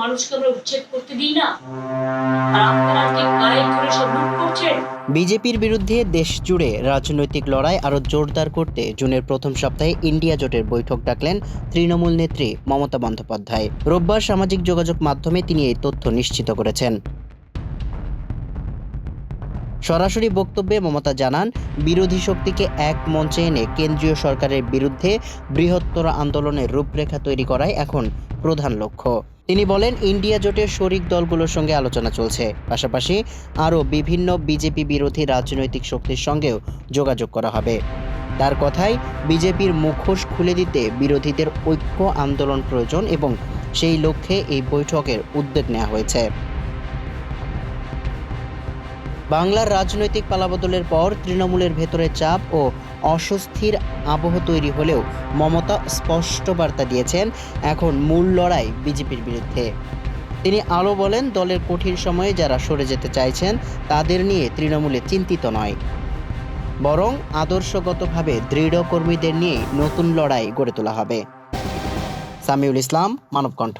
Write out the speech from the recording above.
মানুষকে আমরা উচ্ছেদ করতে দিই না? আর আপনারা আজকে গায়ে ধরে সব লুট করছেন। বিজেপির বিরুদ্ধে দেশ জুড়ে রাজনৈতিক লড়াই আরও জোরদার করতে জুনের প্রথম সপ্তাহে ইন্ডিয়া জোটের বৈঠক ডাকলেন তৃণমূল নেত্রী মমতা বন্দ্যোপাধ্যায়। রোববার সামাজিক যোগাযোগ মাধ্যমে তিনি এই তথ্য নিশ্চিত করেছেন। সরাসরি বক্তব্যে মমতা জানান, বিরোধী শক্তিকে এক মঞ্চে এনে কেন্দ্রীয় সরকারের বিরুদ্ধে বৃহত্তর আন্দোলনের রূপরেখা তৈরি করাই এখন প্রধান লক্ষ্য। তিনি বলেন, ইন্ডিয়া জোটের শরিক দলগুলোর সঙ্গে আলোচনা চলছে, পাশাপাশি আরও বিভিন্ন বিজেপি বিরোধী রাজনৈতিক শক্তির সঙ্গেও যোগাযোগ করা হবে। তার কথায়, বিজেপির মুখোশ খুলে দিতে বিরোধীদের ঐক্য আন্দোলন প্রয়োজন এবং সেই লক্ষ্যে এই বৈঠকের উদ্যোগ নেওয়া হয়েছে। বাংলার রাজনৈতিক পালাবদলের পর তৃণমূলের ভেতরে চাপ ও অস্বস্তির আবহ তৈরি হলেও মমতা স্পষ্ট বার্তা দিয়েছেন, এখন মূল লড়াই বিজেপির বিরুদ্ধে। তিনি আলো বলেন, দলের কঠিন সময়ে যারা সরে যেতে চাইছেন তাদের নিয়ে তৃণমূলে চিন্তিত নয়, বরং আদর্শগতভাবে দৃঢ় কর্মীদের নিয়ে নতুন লড়াই গড়ে তোলা হবে। সামিউল ইসলাম, মানবকণ্ঠ।